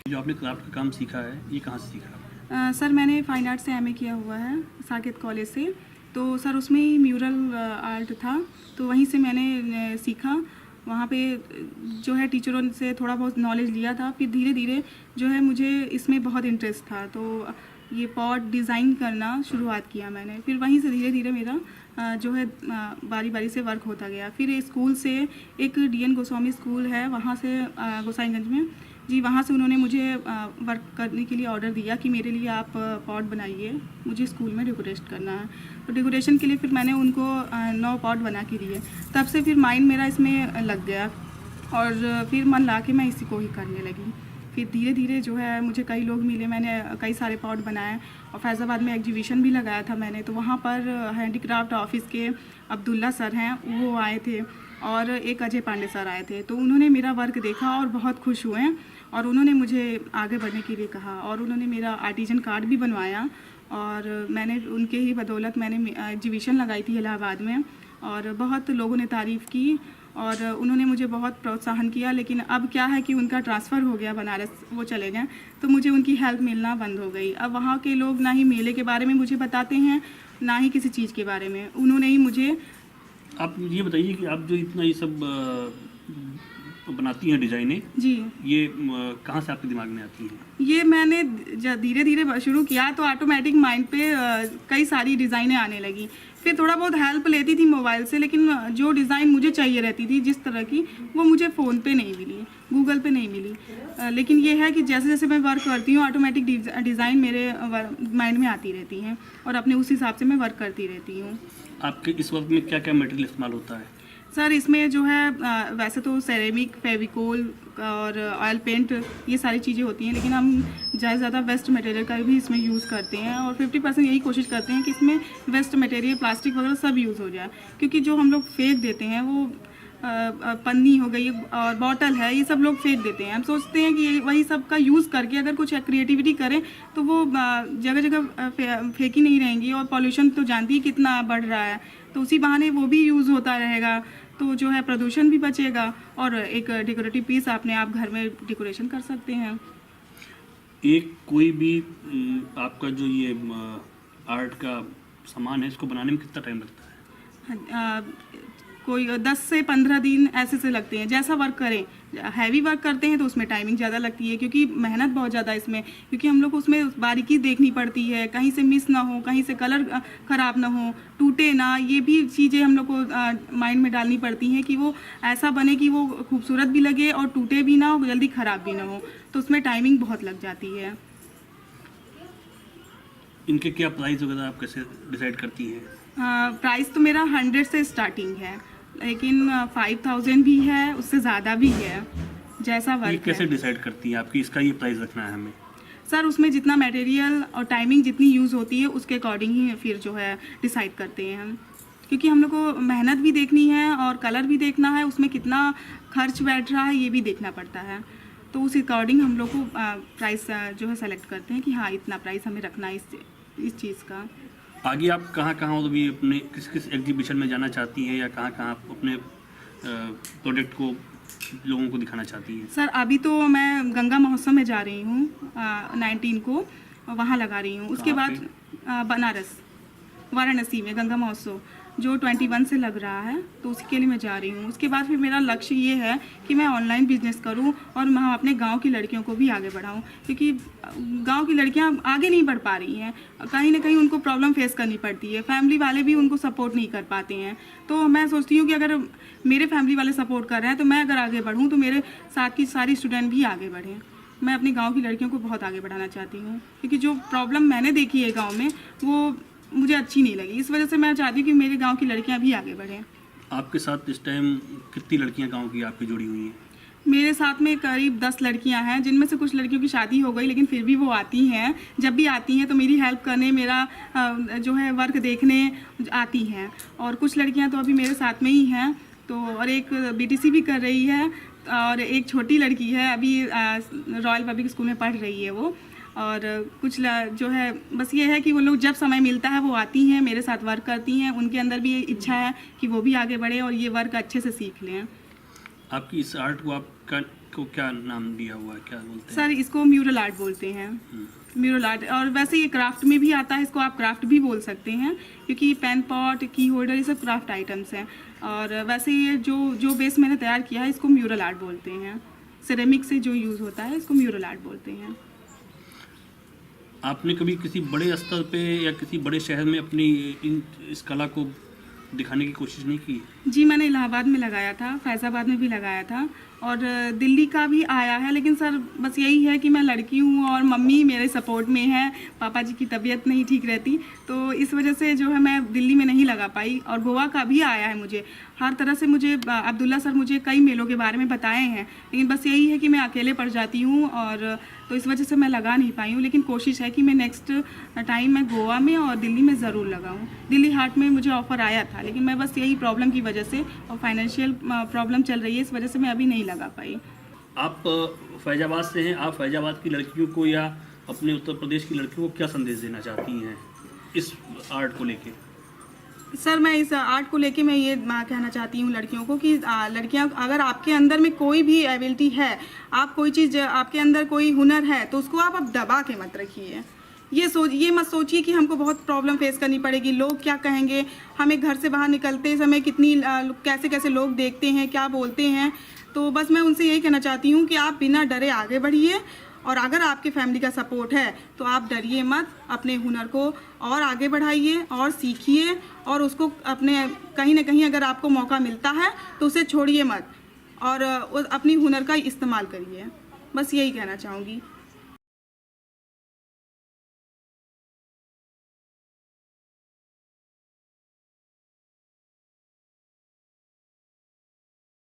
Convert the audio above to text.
जो आपने क्राफ्ट का काम सीखा है, ये कहाँ से सीखा आपने? सर मैंने फ़ाइन आर्ट से एमए किया हुआ है साकेत कॉलेज से। तो सर उसमें ही म्यूरल आर्ट था, तो वहीं से मैंने सीखा। वहाँ पे जो है टीचरों से थोड़ा बहुत नॉलेज लिया था। फिर धीरे धीरे जो है मुझे इसमें बहुत इंटरेस्ट था, तो ये पॉट डिज़ाइन करना शुरुआत किया मैंने। फिर वहीं से धीरे धीरे मेरा जो है बारी बारी से वर्क होता गया। फिर स्कूल से एक DN गोस्वामी स्कूल है, वहाँ से गोसाईगंज में जी, वहाँ से उन्होंने मुझे वर्क करने के लिए ऑर्डर दिया कि मेरे लिए आप पॉट बनाइए, मुझे स्कूल में डेकोरेट करना है। तो डेकोरेशन के लिए फिर मैंने उनको 9 पॉट बना के दिए। तब से फिर माइंड मेरा इसमें लग गया और फिर मन ला के मैं इसी को ही करने लगी। फिर धीरे धीरे जो है मुझे कई लोग मिले, मैंने कई सारे पॉट बनाए और फैज़ाबाद में एग्जीबिशन भी लगाया था मैंने। तो वहाँ पर हैंडीक्राफ्ट ऑफिस के अब्दुल्ला सर हैं, वो आए थे और एक अजय पांडे सर आए थे। तो उन्होंने मेरा वर्क देखा और बहुत खुश हुए और उन्होंने मुझे आगे बढ़ने के लिए कहा और उन्होंने मेरा आर्टिजन कार्ड भी बनवाया। और मैंने उनके ही बदौलत मैंने एग्जीबिशन लगाई थी इलाहाबाद में और बहुत लोगों ने तारीफ़ की और उन्होंने मुझे बहुत प्रोत्साहन किया। लेकिन अब क्या है कि उनका ट्रांसफ़र हो गया बनारस, वो चले गए, तो मुझे उनकी हेल्प मिलना बंद हो गई। अब वहाँ के लोग ना ही मेले के बारे में मुझे बताते हैं, ना ही किसी चीज़ के बारे में। उन्होंने ही मुझे। आप ये बताइए कि आप जो इतना ये सब बनाती हैं डिज़ाइनें जी, ये कहाँ से आपके दिमाग में आती हैं? ये मैंने धीरे धीरे शुरू किया तो ऑटोमेटिक माइंड पे कई सारी डिज़ाइनें आने लगी। फिर थोड़ा बहुत हेल्प लेती थी मोबाइल से, लेकिन जो डिज़ाइन मुझे चाहिए रहती थी जिस तरह की, वो मुझे फ़ोन पे नहीं मिली, गूगल पे नहीं मिली। लेकिन ये है कि जैसे जैसे मैं वर्क करती हूँ ऑटोमेटिक डिज़ाइन मेरे माइंड में आती रहती हैं और अपने उस हिसाब से मैं वर्क करती रहती हूँ। आपके इस वर्क में क्या क्या मटेरियल इस्तेमाल होता है? सर इसमें जो है वैसे तो सेरेमिक, फेविकोल और ऑयल पेंट, ये सारी चीज़ें होती हैं, लेकिन हम ज़्यादा वेस्ट मटेरियल का भी इसमें यूज़ करते हैं और 50% यही कोशिश करते हैं कि इसमें वेस्ट मटेरियल, प्लास्टिक वगैरह सब यूज़ हो जाए। क्योंकि जो हम लोग फेंक देते हैं वो पन्नी हो गई और बॉटल है, ये सब लोग फेंक देते हैं। हम सोचते हैं कि वही सब का यूज़ करके अगर कुछ क्रिएटिविटी करें तो वो जगह जगह फेंकी नहीं रहेंगी। और पॉल्यूशन तो जानती है कितना बढ़ रहा है, तो उसी बहाने वो भी यूज़ होता रहेगा, तो जो है प्रदूषण भी बचेगा और एक डेकोरेटिव पीस अपने आप घर में डेकोरेशन कर सकते हैं। एक कोई भी आपका जो ये आर्ट का सामान है, इसको बनाने में कितना टाइम लगता है? कोई 10 से 15 दिन ऐसे से लगते हैं, जैसा वर्क करें। हैवी वर्क करते हैं तो उसमें टाइमिंग ज़्यादा लगती है, क्योंकि मेहनत बहुत ज़्यादा इसमें, क्योंकि हम लोग को उसमें बारीकी देखनी पड़ती है, कहीं से मिस ना हो, कहीं से कलर ख़राब ना हो, टूटे ना, ये भी चीज़ें हम लोग को माइंड में डालनी पड़ती हैं कि वो ऐसा बने कि वो खूबसूरत भी लगे और टूटे भी ना हो, जल्दी ख़राब भी ना हो। तो उसमें टाइमिंग बहुत लग जाती है। इनके क्या प्राइस वगैरह आप कैसे डिसाइड करती हैं? प्राइस तो मेरा 100 से स्टार्टिंग है, लेकिन 5000 भी है, उससे ज़्यादा भी है, जैसा ये वर्क कैसे है। डिसाइड करती हैं आपकी इसका ये प्राइस रखना है हमें? सर उसमें जितना मटेरियल और टाइमिंग जितनी यूज़ होती है उसके अकॉर्डिंग ही फिर जो है डिसाइड करते हैं हम, क्योंकि हम लोग को मेहनत भी देखनी है और कलर भी देखना है, उसमें कितना खर्च बैठ रहा है ये भी देखना पड़ता है। तो उस अकॉर्डिंग हम लोग को प्राइस जो है सेलेक्ट करते हैं कि हाँ इतना प्राइस हमें रखना है इस चीज़ का। आगे आप कहाँ कहाँ और भी अपने किस किस एग्जीबिशन में जाना चाहती हैं या कहाँ कहाँ आप अपने प्रोडक्ट को लोगों को दिखाना चाहती हैं? सर अभी तो मैं गंगा महोत्सव में जा रही हूँ 19 को, वहाँ लगा रही हूँ। उसके बाद बनारस, वाराणसी में गंगा महोत्सव जो 21 से लग रहा है, तो उसके लिए मैं जा रही हूँ। उसके बाद फिर मेरा लक्ष्य ये है कि मैं ऑनलाइन बिजनेस करूँ और मैं अपने गांव की लड़कियों को भी आगे बढ़ाऊँ, क्योंकि गांव की लड़कियां आगे नहीं बढ़ पा रही हैं, कहीं ना कहीं उनको प्रॉब्लम फेस करनी पड़ती है, फैमिली वाले भी उनको सपोर्ट नहीं कर पाते हैं। तो मैं सोचती हूँ कि अगर मेरे फैमिली वाले सपोर्ट कर रहे हैं तो मैं अगर आगे बढ़ूँ तो मेरे साथ की सारी स्टूडेंट भी आगे बढ़ें। मैं अपनी गाँव की लड़कियों को बहुत आगे बढ़ाना चाहती हूँ, क्योंकि जो प्रॉब्लम मैंने देखी है गाँव में वो मुझे अच्छी नहीं लगी। इस वजह से मैं चाहती हूँ कि मेरे गांव की लड़कियां भी आगे बढ़ें। आपके साथ इस टाइम कितनी लड़कियां गांव की आपकी जुड़ी हुई हैं? मेरे साथ में करीब 10 लड़कियां हैं, जिनमें से कुछ लड़कियों की शादी हो गई, लेकिन फिर भी वो आती हैं। जब भी आती हैं तो मेरी हेल्प करने, मेरा जो है वर्क देखने आती हैं। और कुछ लड़कियां तो अभी मेरे साथ में ही हैं, तो और एक BTC भी कर रही है और एक छोटी लड़की है अभी रॉयल पब्लिक स्कूल में पढ़ रही है वो। और कुछ जो है बस ये है कि वो लोग जब समय मिलता है वो आती हैं, मेरे साथ वर्क करती हैं। उनके अंदर भी ये इच्छा है कि वो भी आगे बढ़े और ये वर्क अच्छे से सीख लें। आपकी इस आर्ट को आपका को क्या नाम दिया हुआ है, क्या बोलते हैं? सर इसको म्यूरल आर्ट बोलते हैं, म्यूरल आर्ट। और वैसे ये क्राफ्ट में भी आता है, इसको आप क्राफ्ट भी बोल सकते हैं, क्योंकि पेन पॉट, की होल्डर, ये सब क्राफ्ट आइटम्स हैं। और वैसे ये जो बेस मैंने तैयार किया है इसको म्यूरल आर्ट बोलते हैं। सिरेमिक से जो यूज़ होता है इसको म्यूरल आर्ट बोलते हैं। आपने कभी किसी बड़े स्तर पे या किसी बड़े शहर में अपनी इस कला को दिखाने की कोशिश नहीं की? जी मैंने इलाहाबाद में लगाया था, फैज़ाबाद में भी लगाया था, और दिल्ली का भी आया है। लेकिन सर बस यही है कि मैं लड़की हूँ और मम्मी मेरे सपोर्ट में है, पापा जी की तबीयत नहीं ठीक रहती, तो इस वजह से जो है मैं दिल्ली में नहीं लगा पाई। और गोवा का भी आया है मुझे, हर तरह से मुझे अब्दुल्ला सर मुझे कई मेलों के बारे में बताए हैं, लेकिन बस यही है कि मैं अकेले पड़ जाती हूँ, और तो इस वजह से मैं लगा नहीं पाई हूँ। लेकिन कोशिश है कि मैं नेक्स्ट टाइम मैं गोवा में और दिल्ली में ज़रूर लगाऊँ। दिल्ली हाट में मुझे ऑफ़र आया था, लेकिन मैं बस यही प्रॉब्लम की वजह से और फाइनेंशियल प्रॉब्लम चल रही है, इस वजह से मैं अभी नहीं लगा पाई। आप फैजाबाद से हैं, आप फैजाबाद की लड़कियों को या अपने उत्तर प्रदेश की लड़कियों को क्या संदेश देना चाहती हैं इस आर्ट को लेके? सर मैं इस आर्ट को लेके मैं ये कहना चाहती हूँ लड़कियों को कि लड़कियाँ, अगर आपके अंदर में कोई भी एबिलिटी है, आप कोई चीज़, आपके अंदर कोई हुनर है, तो उसको आप अब दबा के मत रखिए। ये मत सोचिए कि हमको बहुत प्रॉब्लम फेस करनी पड़ेगी, लोग क्या कहेंगे, हमें घर से बाहर निकलते समय कितनी कैसे कैसे लोग देखते हैं, क्या बोलते हैं। तो बस मैं उनसे यही कहना चाहती हूँ कि आप बिना डरे आगे बढ़िए, और अगर आपके फैमिली का सपोर्ट है तो आप डरिए मत, अपने हुनर को और आगे बढ़ाइए और सीखिए, और उसको अपने कहीं ना कहीं अगर आपको मौका मिलता है तो उसे छोड़िए मत, और अपनी हुनर का इस्तेमाल करिए। बस यही कहना चाहूँगी।